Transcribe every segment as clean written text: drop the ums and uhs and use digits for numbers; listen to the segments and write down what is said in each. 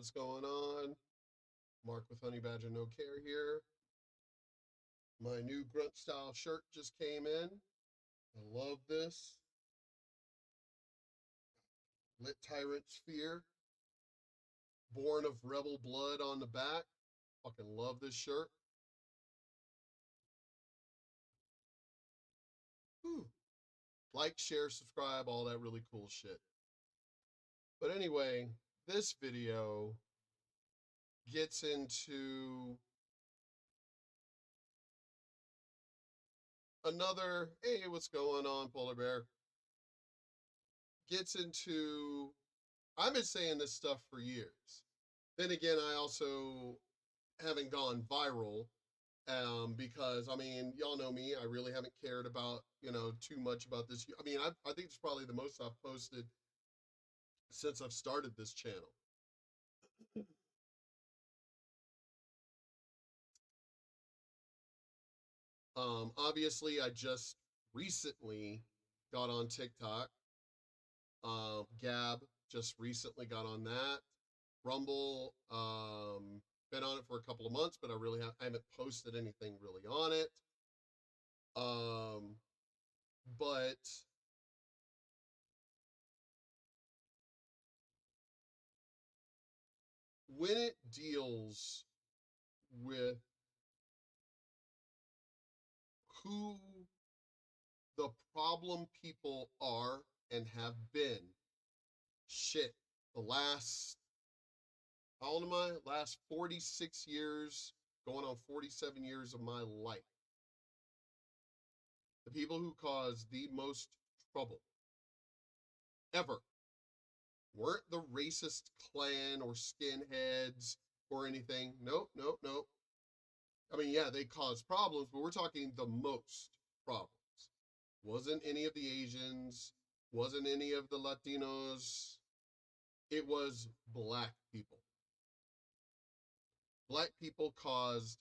what's going on? Mark with Honey Badger No Care here. My new grunt style shirt just came in. I love this. Lit Tyrant Sphere. Born of Rebel Blood on the back. Fucking love this shirt. Whew. Like, share, subscribe, all that really cool shit. But anyway, this video gets into another, hey, what's going on, Polar Bear? Gets into, I've been saying this stuff for years. Then again, I also haven't gone viral because, I mean, y'all know me. I really haven't cared about, too much about this. I mean, I think it's probably the most I've posted since I've started this channel. Obviously, I just recently got on TikTok. Gab just recently got on that. Rumble, been on it for a couple of months, but I haven't posted anything really on it. But when it deals with who the problem people are and have been, shit, the last, how old am I? Last 46 years, going on 47 years of my life. The people who caused the most trouble ever weren't the racist Klan or skinheads or anything. Nope, nope, nope. I mean, yeah, they caused problems, but we're talking the most problems. Wasn't any of the Asians, wasn't any of the Latinos. It was black people. Black people caused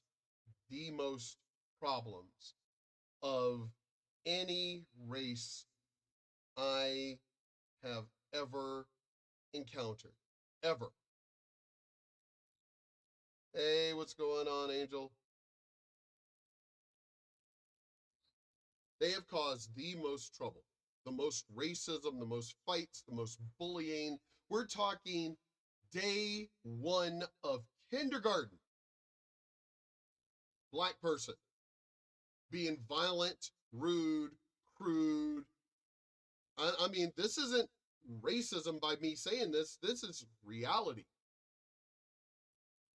the most problems of any race I have ever encountered. Ever. Hey, what's going on, Angel? They have caused the most trouble, the most racism, the most fights, the most bullying. We're talking day one of kindergarten. Black person being violent, rude, crude. I mean, this isn't racism by me saying this. This is reality.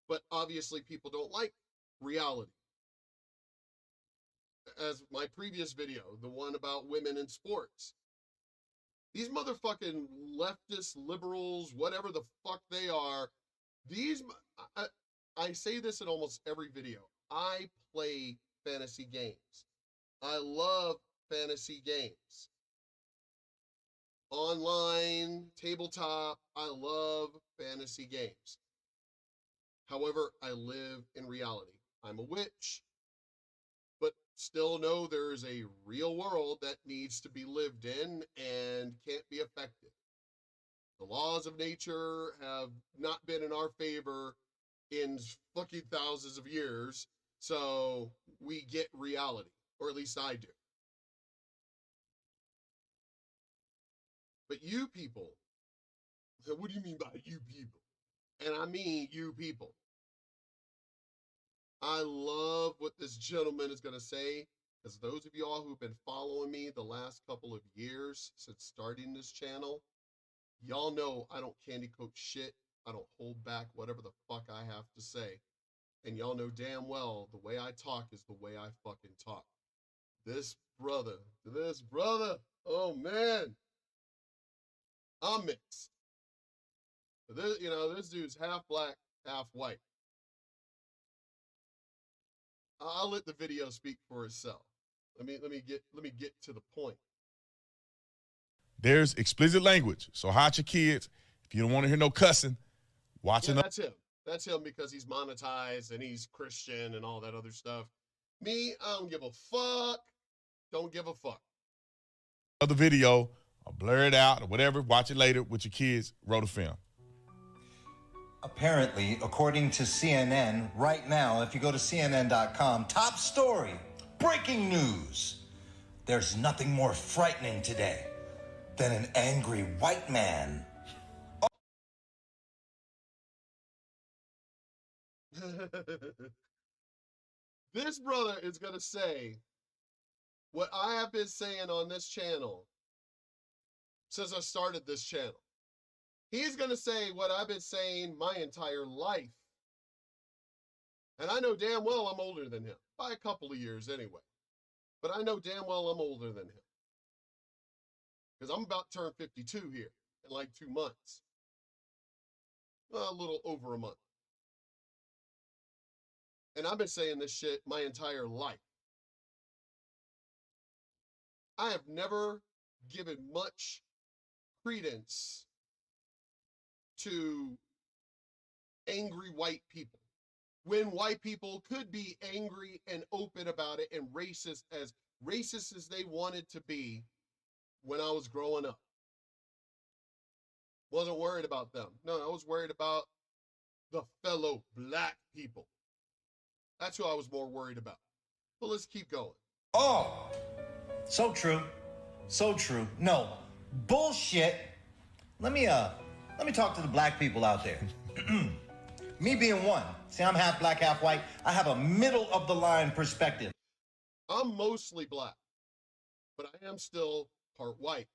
But obviously people don't like reality. As my previous video, the one about women in sports. These motherfucking leftist liberals, whatever the fuck they are, I say this in almost every video. I play fantasy games. I love fantasy games. Online, tabletop, I love fantasy games. However, I live in reality. I'm a witch, but still know there's a real world that needs to be lived in and can't be affected. The laws of nature have not been in our favor in fucking thousands of years, so we get reality, or at least I do. But you people, what do you mean by you people? And I mean you people. I love what this gentleman is going to say, because those of y'all who've been following me the last couple of years since starting this channel, y'all know I don't candy coat shit. I don't hold back whatever the fuck I have to say. And y'all know damn well the way I talk is the way I fucking talk. This brother, oh man, I'm mixed. This dude's half black, half white. I'll let the video speak for itself. Let me get to the point. There's explicit language, so hide your kids. If you don't want to hear no cussing, watching. Yeah, that's him. That's him because he's monetized and he's Christian and all that other stuff. Me, I don't give a fuck. Don't give a fuck. Other video, or blur it out or whatever. Watch it later with your kids. Roll the film. Apparently, according to CNN, right now, if you go to CNN.com, top story, breaking news. There's nothing more frightening today than an angry white man. This brother is going to say what I have been saying on this channel since I started this channel. He's going to say what I've been saying my entire life. And I know damn well I'm older than him, by a couple of years anyway. But I know damn well I'm older than him. Because I'm about to turn 52 here in like 2 months. Well, a little over a month. And I've been saying this shit my entire life. I have never given much credence to angry white people, when white people could be angry and open about it and racist as they wanted to be when I was growing up. Wasn't worried about them. No, I was worried about the fellow black people. That's who I was more worried about. But let's keep going. Oh, so true. So true. No, bullshit. Let me talk to the black people out there. Me being one. See, I'm half black, half white. I have a middle of the line perspective. I'm mostly black, but I am still part white.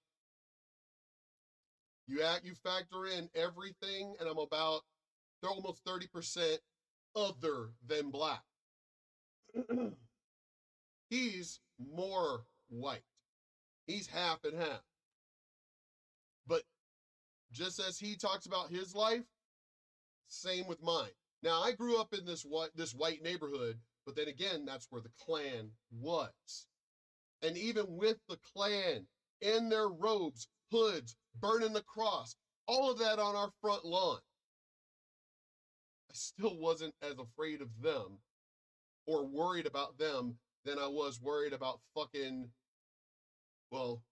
You factor in everything, and they're almost 30% other than black. He's more white. He's half and half. But just as he talks about his life, same with mine. Now, I grew up in this white neighborhood, but then again, that's where the Klan was. And even with the Klan in their robes, hoods, burning the cross, all of that on our front lawn, I still wasn't as afraid of them or worried about them than I was worried about fucking, well,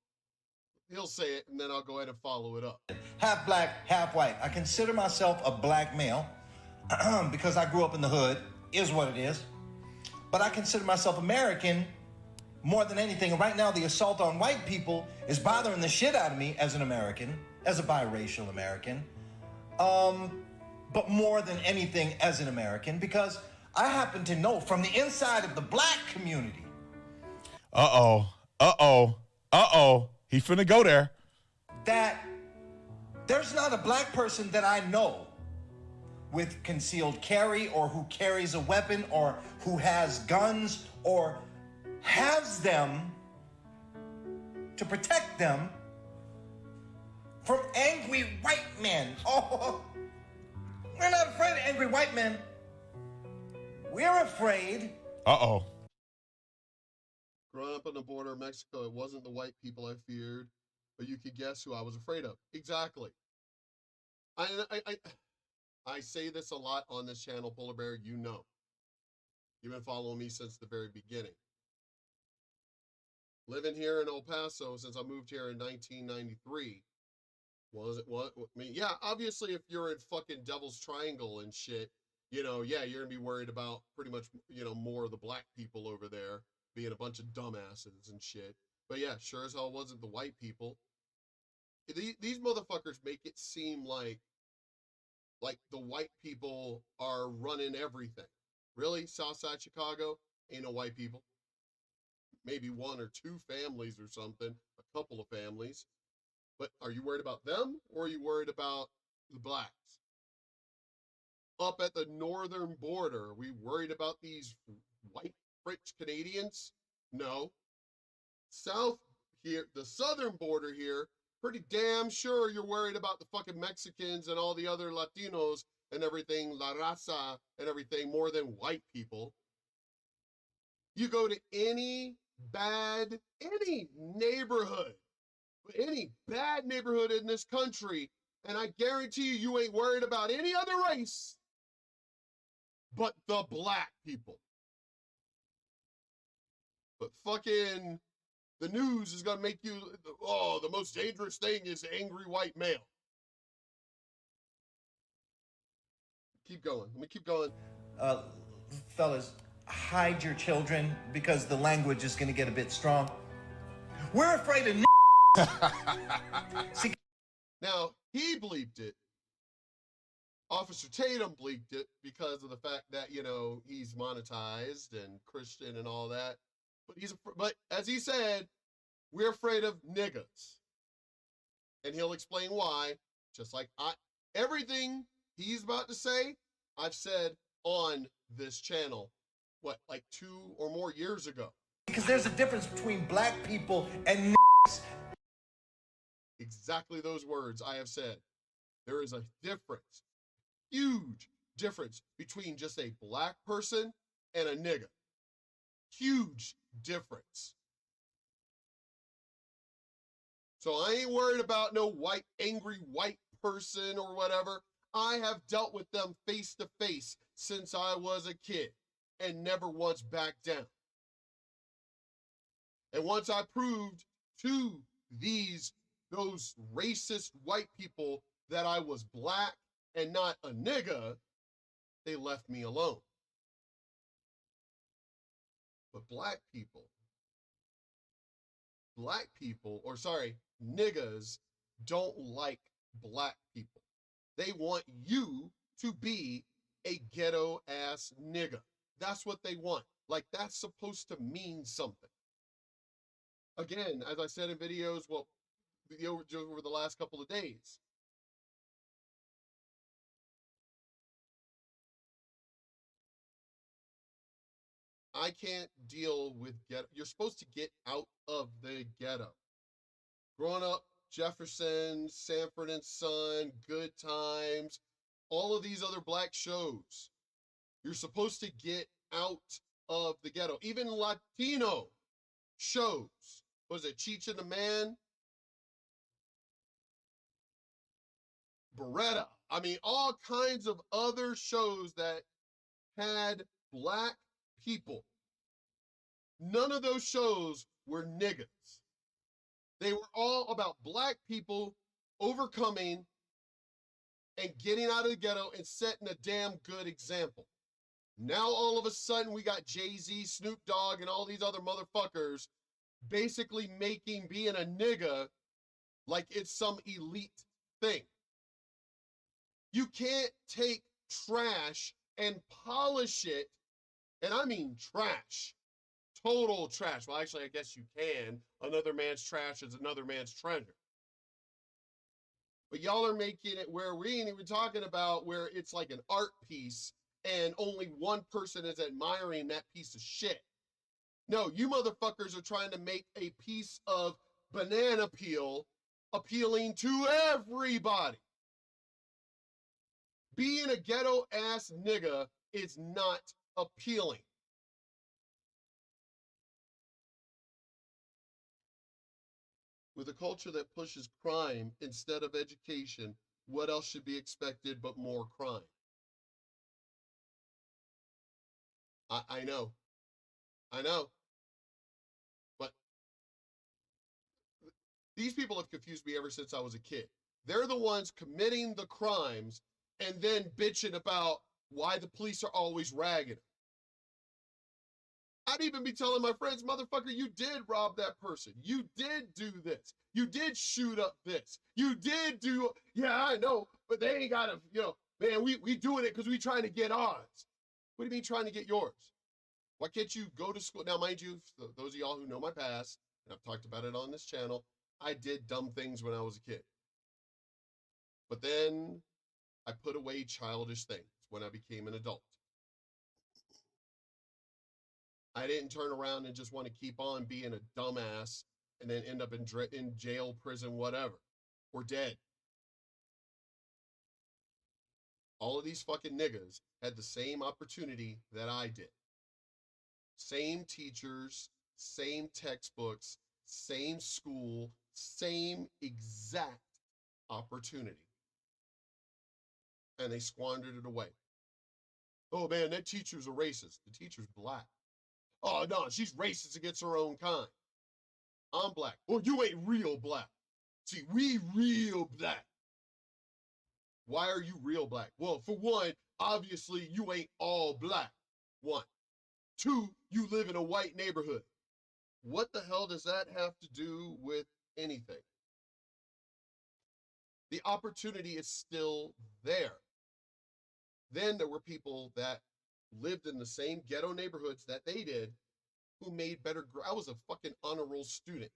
he'll say it and then I'll go ahead and follow it up. Half black, half white. I consider myself a black male because I grew up in the hood, is what it is. But I consider myself American more than anything. And right now, the assault on white people is bothering the shit out of me as an American, as a biracial American. But more than anything as an American, because I happen to know from the inside of the black community. He finna go there. That there's not a black person that I know with concealed carry or who carries a weapon or who has guns or has them to protect them from angry white men. Oh, we're not afraid of angry white men. We're afraid. Growing up on the border of Mexico, it wasn't the white people I feared, but you could guess who I was afraid of. Exactly. I say this a lot on this channel, Polar Bear, you know. You've been following me since the very beginning. Living here in El Paso since I moved here in 1993. Was it what? I mean, yeah, obviously if you're in fucking Devil's Triangle and shit, you know, yeah, you're gonna be worried about pretty much, you know, more of the black people over there being a bunch of dumbasses and shit. But yeah, sure as hell wasn't the white people. These motherfuckers make it seem like the white people are running everything. Really? Southside Chicago? Ain't no white people. Maybe one or two families or something, a couple of families. But are you worried about them or are you worried about the blacks? Up at the northern border, are we worried about these white French Canadians? No. South here, the southern border here, pretty damn sure you're worried about the fucking Mexicans and all the other Latinos and everything, La Raza and everything, more than white people. You go to any neighborhood, any bad neighborhood in this country, and I guarantee you ain't worried about any other race but the black people. But fucking the news is gonna make you, oh, the most dangerous thing is angry white male. Keep going. Let me keep going. Fellas, hide your children because the language is going to get a bit strong. We're afraid of See, Now, he bleeped it. Officer Tatum bleeped it because of the fact that, you know, he's monetized and Christian and all that. But as he said, we're afraid of niggas. And he'll explain why, just like everything he's about to say, I've said on this channel, what, like 2 or more years ago. because there's a difference between black people and Exactly those words I have said. There is a difference, huge difference between just a black person and a nigga. Huge difference. So I ain't worried about no angry white person or whatever. I have dealt with them face to face since I was a kid and never once backed down. And once I proved to those racist white people that I was black and not a nigga, they left me alone. But niggas don't like black people. They want you to be a ghetto ass nigga. That's what they want. Like, that's supposed to mean something. Again, as I said in videos, well, over the last couple of days, I can't deal with ghetto. You're supposed to get out of the ghetto. Growing up, Jefferson, Sanford and Son, Good Times, all of these other black shows. You're supposed to get out of the ghetto. Even Latino shows. Was it Cheech and the Man? Beretta. I mean, all kinds of other shows that had black people. None of those shows were niggas. They were all about black people overcoming and getting out of the ghetto and setting a damn good example. Now all of a sudden we got Jay-Z, Snoop Dogg, and all these other motherfuckers basically making being a nigga like it's some elite thing. You can't take trash and polish it, and I mean trash, total trash. Well, actually, I guess you can. Another man's trash is another man's treasure. But y'all are making it where we ain't even talking about where it's like an art piece and only one person is admiring that piece of shit. No, you motherfuckers are trying to make a piece of banana peel appealing to everybody. Being a ghetto ass nigga is not appealing. With a culture that pushes crime instead of education, what else should be expected but more crime? I know. But these people have confused me ever since I was a kid. They're the ones committing the crimes and then bitching about why the police are always ragging them. I'd even be telling my friends, motherfucker, you did rob that person. You did do this. You did shoot up this. You did do, yeah, I know, but they ain't got to, man, we doing it because we trying to get ours. What do you mean trying to get yours? Why can't you go to school? Now, mind you, those of y'all who know my past, and I've talked about it on this channel, I did dumb things when I was a kid. But then I put away childish things when I became an adult. I didn't turn around and just want to keep on being a dumbass and then end up in jail, prison, whatever, or dead. All of these fucking niggas had the same opportunity that I did. Same teachers, same textbooks, same school, same exact opportunity. And they squandered it away. Oh man, that teacher's a racist. The teacher's black. Oh no, she's racist against her own kind. I'm black. Well, you ain't real black. See, we real black. Why are you real black? Well, for one, Obviously, you ain't all black. One. Two, you live in a white neighborhood. What the hell does that have to do with anything? The opportunity is still there. Then there were people that lived in the same ghetto neighborhoods that they did who made better. I was a fucking honor roll student,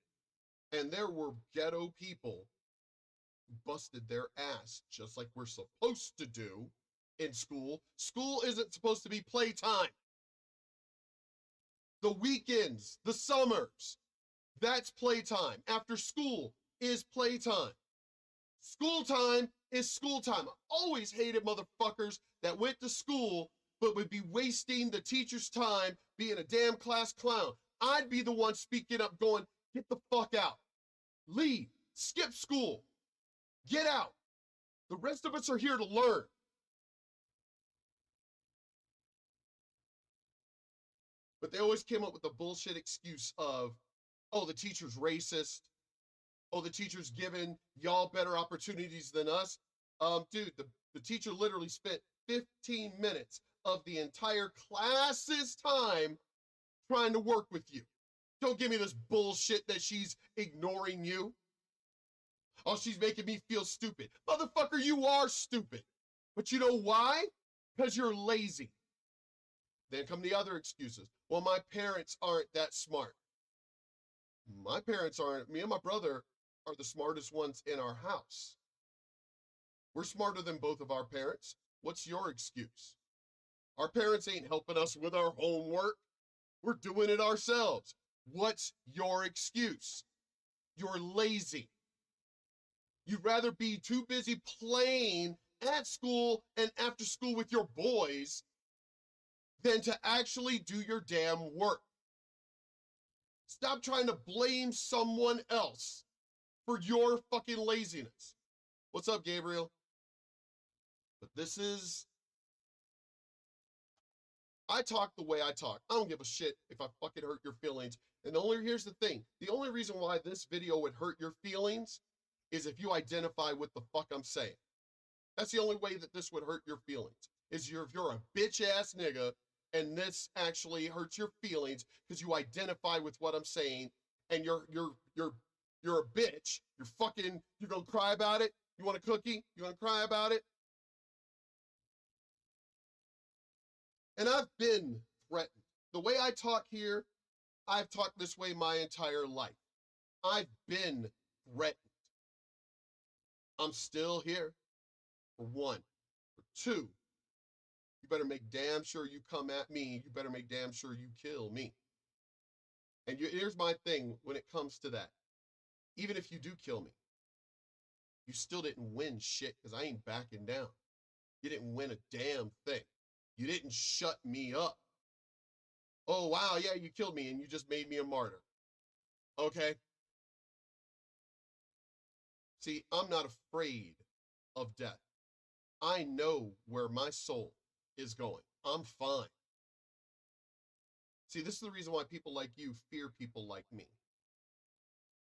and there were ghetto people who busted their ass just like we're supposed to do in school. School isn't supposed to be playtime. The weekends, the summers, that's playtime. After school is playtime. School time is school time. I always hated motherfuckers that went to school but would be wasting the teacher's time being a damn class clown. I'd be the one speaking up going, get the fuck out. Leave. Skip school. Get out. The rest of us are here to learn. But they always came up with the bullshit excuse of, oh, the teacher's racist. Oh, the teacher's giving y'all better opportunities than us. Dude, the teacher literally spent 15 minutes of the entire class's time trying to work with you. Don't give me this bullshit that she's ignoring you. Oh, she's making me feel stupid. Motherfucker, you are stupid. But you know why? Because you're lazy. Then come the other excuses. Well, my parents aren't that smart. My parents aren't. Me and my brother are the smartest ones in our house. We're smarter than both of our parents. What's your excuse? Our parents ain't helping us with our homework. We're doing it ourselves. What's your excuse? You're lazy. You'd rather be too busy playing at school and after school with your boys than to actually do your damn work. Stop trying to blame someone else for your fucking laziness. What's up, Gabriel? But this is, I talk the way I talk. I don't give a shit if I fucking hurt your feelings. And here's the thing. The only reason why this video would hurt your feelings is if you identify with the fuck I'm saying. That's the only way that this would hurt your feelings, is if you're a bitch ass nigga and this actually hurts your feelings because you identify with what I'm saying and you're a bitch. You're gonna cry about it? You want a cookie? You gonna cry about it? And I've been threatened. The way I talk here, I've talked this way my entire life. I've been threatened. I'm still here, for one. For two, you better make damn sure you come at me. You better make damn sure you kill me. And here's my thing when it comes to that. Even if you do kill me, you still didn't win shit because I ain't backing down. You didn't win a damn thing. You didn't shut me up. Oh, wow, yeah, you killed me and you just made me a martyr. Okay? See, I'm not afraid of death. I know where my soul is going. I'm fine. See, this is the reason why people like you fear people like me.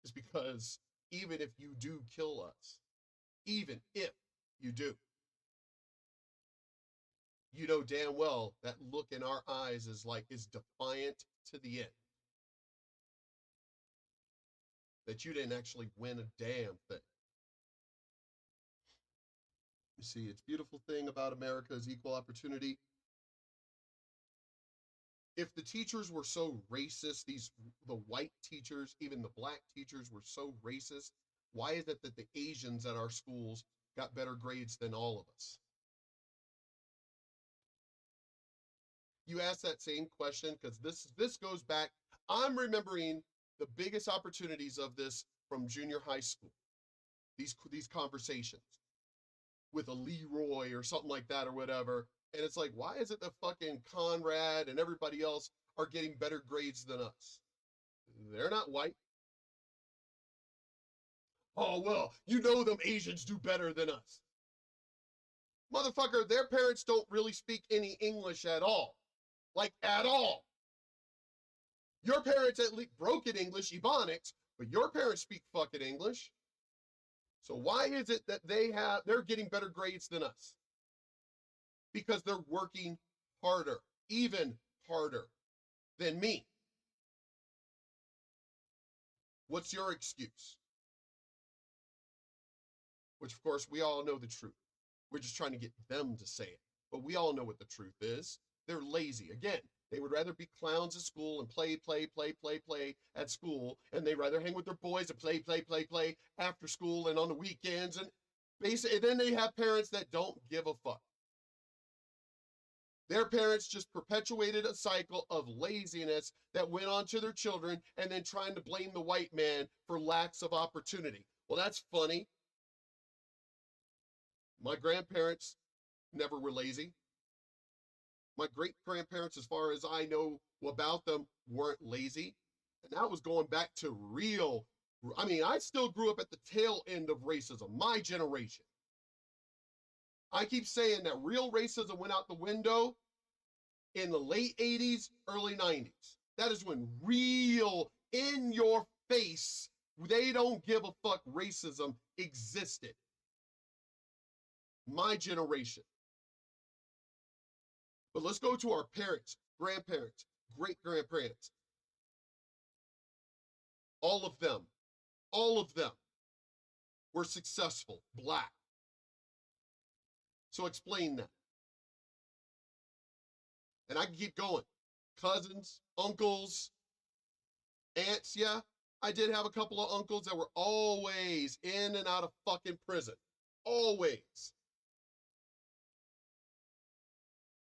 It's because even if you do kill us, even if you do, you know damn well that look in our eyes is defiant to the end. That you didn't actually win a damn thing. You see, it's a beautiful thing about America is equal opportunity. If the teachers were so racist, the white teachers, even the black teachers were so racist, why is it that the Asians at our schools got better grades than all of us? You ask that same question because this goes back. I'm remembering the biggest opportunities of this from junior high school. These conversations with a Leroy or something like that or whatever. And it's like, why is it that fucking Conrad and everybody else are getting better grades than us? They're not white. Oh, well, you know them Asians do better than us. Motherfucker, their parents don't really speak any English at all. Like, at all. Your parents at least broken English, Ebonics, but your parents speak fucking English. So why is it that they're getting better grades than us? because they're working harder, even harder than me. What's your excuse? Which, of course, we all know the truth. We're just trying to get them to say it. But we all know what the truth is. They're lazy. Again, they would rather be clowns at school and play at school, and they'd rather hang with their boys and play after school and on the weekends. And basically, then they have parents that don't give a fuck. Their parents just perpetuated a cycle of laziness that went on to their children, and then trying to blame the white man for lacks of opportunity. Well, that's funny. My grandparents never were lazy. My great-grandparents, as far as I know about them, weren't lazy. And that was going back to real, I mean, I still grew up at the tail end of racism, my generation. I keep saying that real racism went out the window in the late 80s, early 90s. That is when real, in your face, they don't give a fuck racism existed. My generation. But let's go to our parents, grandparents, great-grandparents. All of them were successful, black. So explain that. And I can keep going. Cousins, uncles, aunts, yeah. I did have a couple of uncles that were always in and out of fucking prison. Always.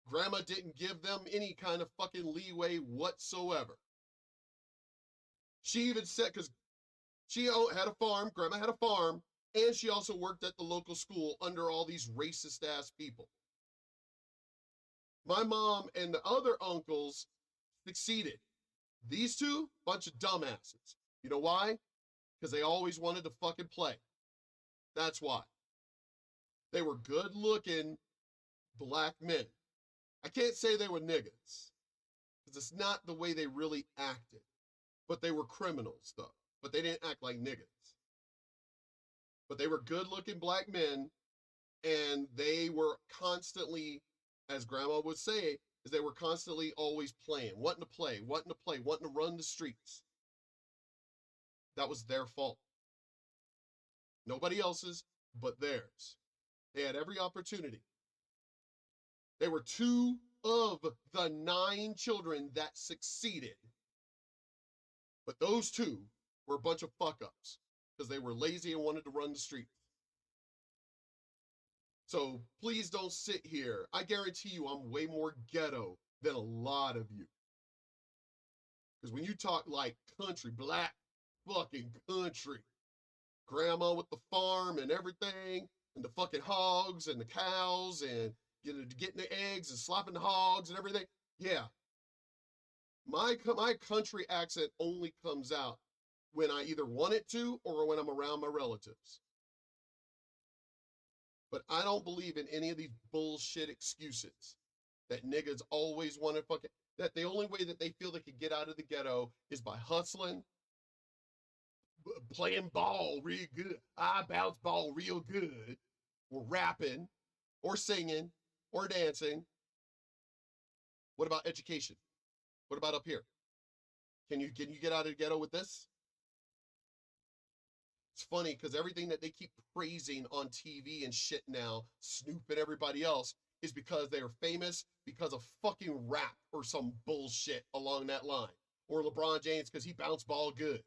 Grandma didn't give them any kind of fucking leeway whatsoever. She even said, because she had a farm, Grandma had a farm, and she also worked at the local school under all these racist ass people. My mom and the other uncles succeeded. These two, bunch of dumbasses. You know why? Because they always wanted to fucking play. That's why. They were good looking black men. I can't say they were niggas, because it's not the way they really acted. But they were criminals, though. But they didn't act like niggas. But they were good-looking black men, and they were constantly, as Grandma would say, is they were constantly always playing, wanting to play, wanting to run the streets. That was their fault. Nobody else's, but theirs. They had every opportunity. They were 2 of the 9 children that succeeded. But those 2 were a bunch of fuck-ups because they were lazy and wanted to run the streets. So please don't sit here. I guarantee you I'm way more ghetto than a lot of you. Because when you talk like country, black fucking country, grandma with the farm and everything, and the fucking hogs and the cows and getting the eggs and slopping the hogs and everything. Yeah. My country accent only comes out when I either want it to or when I'm around my relatives. But I don't believe in any of these bullshit excuses that niggas always want to fucking, that the only way that they feel they can get out of the ghetto is by hustling, playing ball real good. I bounce ball real good, or rapping, or singing, or dancing. What about education? What about up here? Can you get out of the ghetto with this? It's funny because everything that they keep praising on TV and shit now, Snoop and everybody else, is because they are famous because of fucking rap or some bullshit along that line. Or LeBron James because he bounced ball good.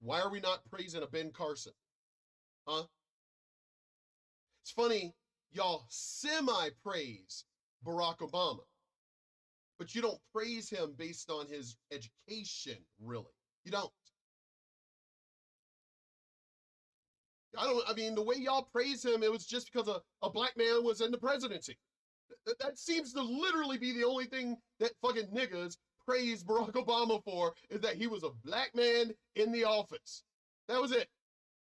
Why are we not praising a Ben Carson? Huh? It's funny, y'all semi-praise Barack Obama, but you don't praise him based on his education, really. You don't. I mean, the way y'all praise him, it was just because a black man was in the presidency. That seems to literally be the only thing that fucking niggas praise Barack Obama for, is that he was a black man in the office. That was it.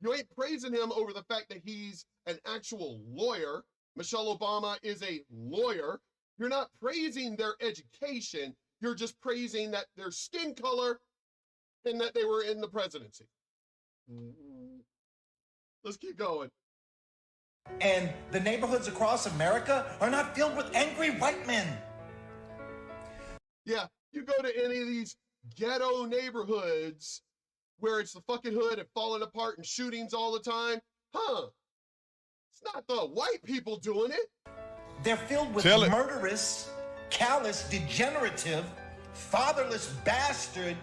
You ain't praising him over the fact that he's an actual lawyer. Michelle Obama is a lawyer. You're not praising their education. You're just praising that their skin color and that they were in the presidency. Let's keep going. And the neighborhoods across America are not filled with angry white men. Yeah, you go to any of these ghetto neighborhoods where it's the fucking hood and falling apart and shootings all the time. Huh. It's not the white people doing it. They're filled with murderous, callous, degenerative, fatherless bastard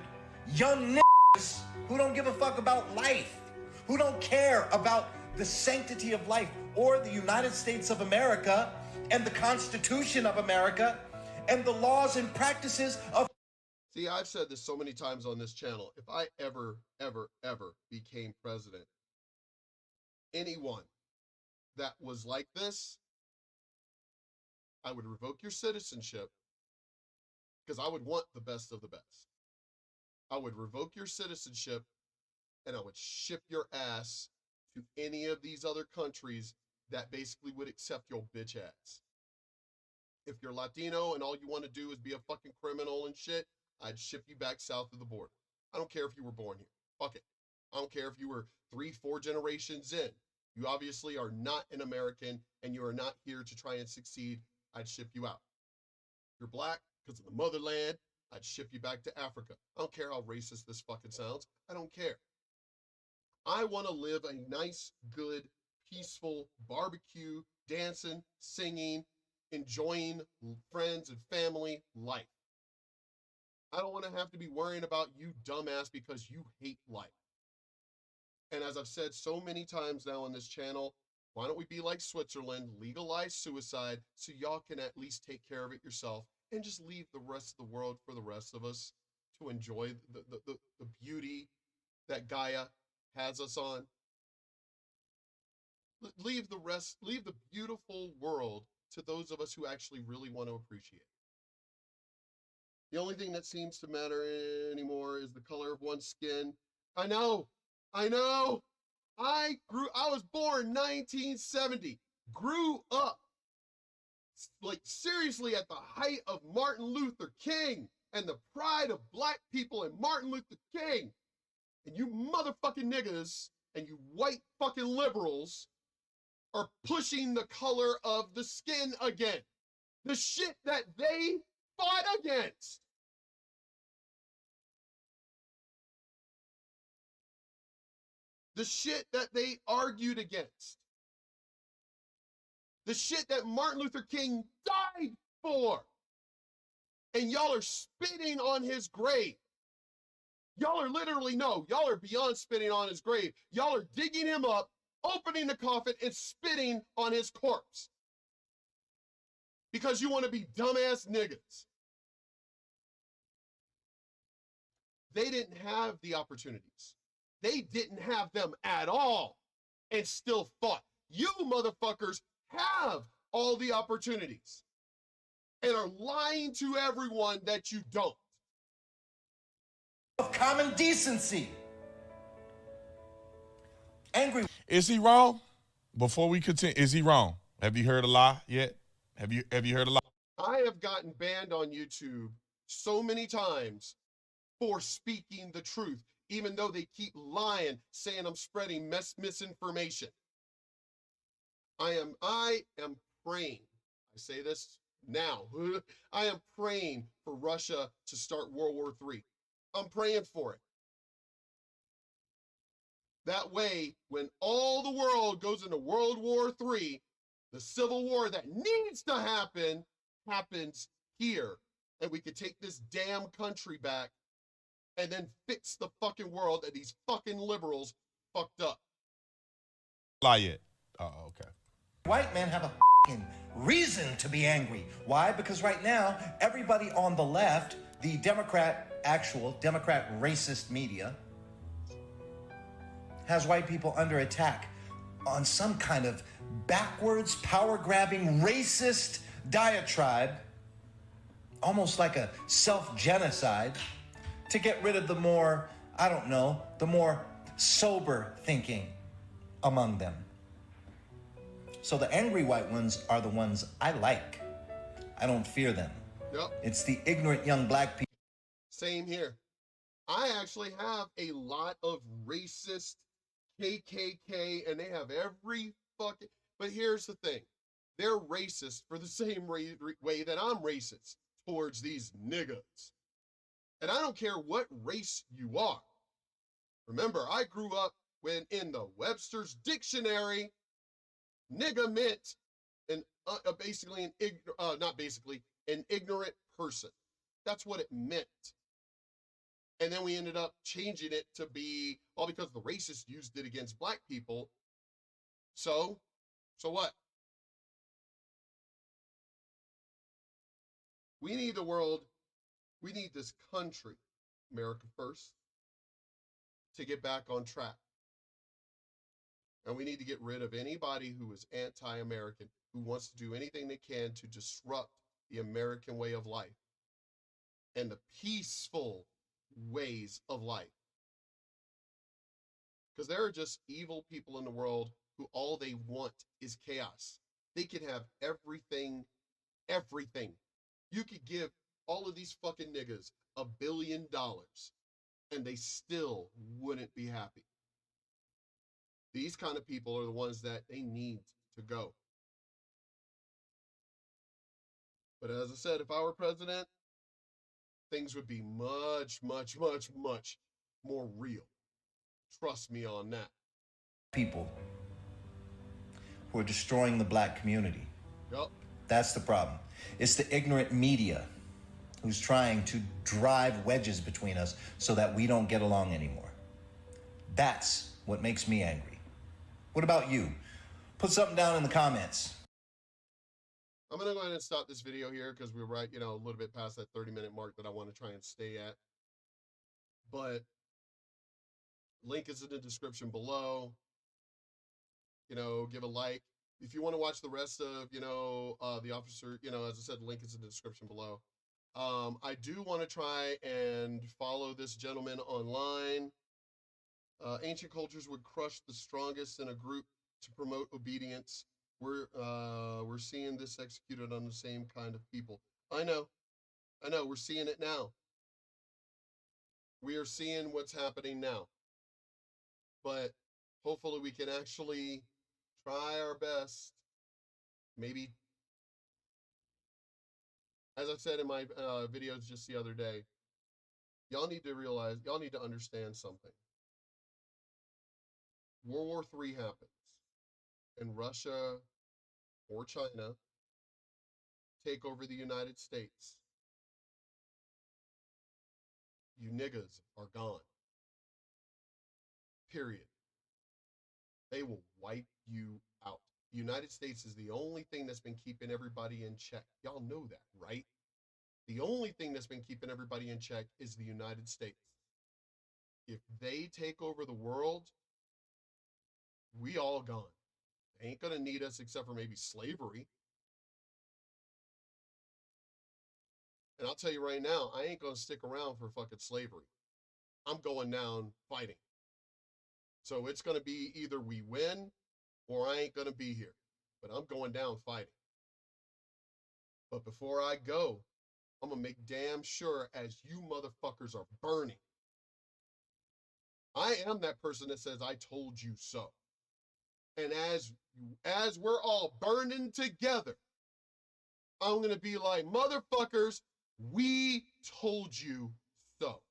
young niggas who don't give a fuck about life, who don't care about the sanctity of life or the United States of America and the Constitution of America and the laws and practices of... See, I've said this so many times on this channel. If I ever became president, anyone that was like this, I would revoke your citizenship because I would want the best of the best. I would revoke your citizenship and I would ship your ass to any of these other countries that basically would accept your bitch ass. If you're Latino and all you want to do is be a fucking criminal and shit, I'd ship you back south of the border. I don't care if you were born here. Fuck it. I don't care if you were 3-4 generations in. You obviously are not an American and you are not here to try and succeed. I'd ship you out. If you're black because of the motherland, I'd ship you back to Africa. I don't care how racist this fucking sounds. I don't care. I want to live a nice, good, peaceful barbecue, dancing, singing, enjoying friends and family life. I don't want to have to be worrying about you dumbass because you hate life. And as I've said so many times now on this channel, why don't we be like Switzerland, legalize suicide so y'all can at least take care of it yourself and just leave the rest of the world for the rest of us to enjoy the beauty that Gaia has us on. Leave the beautiful world to those of us who actually really want to appreciate it. The only thing that seems to matter anymore is the color of one's skin. I know. I was born 1970, grew up, like seriously at the height of Martin Luther King and the pride of black people and Martin Luther King. And you motherfucking niggas and you white fucking liberals are pushing the color of the skin again. The shit that they fought against. The shit that they argued against. The shit that Martin Luther King died for. And y'all are spitting on his grave. Y'all are literally, no, y'all are beyond spitting on his grave. Y'all are digging him up, opening the coffin, and spitting on his corpse. Because you want to be dumbass niggas. They didn't have the opportunities. They didn't have them at all and still fought. You motherfuckers have all the opportunities and are lying to everyone that you don't. Of common decency. Angry. Is he wrong? Before we continue, is he wrong? Have you heard a lie yet? Have you heard a lie? I have gotten banned on YouTube so many times for speaking the truth, even though they keep lying, saying I'm spreading misinformation. I am praying. I say this now. I am praying for Russia to start World War III. I'm praying for it. That way, when all the world goes into World War III, the civil war that needs to happen, happens here. And we could take this damn country back and then fix the fucking world that these fucking liberals fucked up. Lie yet? Oh, okay. White men have a reason to be angry. Why? Because right now, everybody on the left, the actual Democrat racist media, has white people under attack on some kind of backwards, power-grabbing, racist diatribe, almost like a self-genocide, to get rid of the more, I don't know, the more sober thinking among them. So the angry white ones are the ones I like. I don't fear them. Yep. It's the ignorant young black people. Same here. I actually have a lot of racist KKK, and they have every fucking, But here's the thing. They're racist for the same way that I'm racist towards these niggas. And I don't care what race you are. Remember, I grew up when in the Webster's dictionary, nigga meant basically an ignorant person. That's what it meant. And then we ended up changing it to be, all because the racists used it against black people. So what? We need the world, we need this country, America first, to get back on track. And we need to get rid of anybody who is anti-American, who wants to do anything they can to disrupt the American way of life and the peaceful ways of life. Because there are just evil people in the world who all they want is chaos. They can have everything, everything. You could give all of these fucking niggas $1 billion and they still wouldn't be happy. These kind of people are the ones that they need to go. But as I said, if I were president, things would be much, much, much, much more real. Trust me on that. People who are destroying the black community. Yep. That's the problem. It's the ignorant media who's trying to drive wedges between us so that we don't get along anymore. That's what makes me angry. What about you? Put something down in the comments. I'm going to go ahead and stop this video here because we're right, a little bit past that 30-minute mark that I want to try and stay at. But link is in the description below. Give a like. If you want to watch the rest of, the officer, as I said, link is in the description below. I do want to try and follow this gentleman online. Ancient cultures would crush the strongest in a group to promote obedience. We're seeing this executed on the same kind of people. I know, we're seeing it now. We are seeing what's happening now. But hopefully we can actually try our best. Maybe, as I said in my videos just the other day, y'all need to understand something. World War III happens, and Russia or China take over the United States. You niggas are gone. Period. They will wipe you out. The United States is the only thing that's been keeping everybody in check. Y'all know that, right? The only thing that's been keeping everybody in check is the United States. If they take over the world, we all gone. They ain't gonna need us except for maybe slavery. And I'll tell you right now, I ain't gonna stick around for fucking slavery. I'm going down fighting. So it's gonna be either we win or I ain't gonna be here. But I'm going down fighting. But before I go, I'm gonna make damn sure as you motherfuckers are burning. I am that person that says I told you so. And as we're all burning together, I'm gonna be like, motherfuckers, we told you so.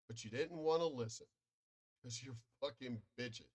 But you didn't want to listen because you're fucking bitches.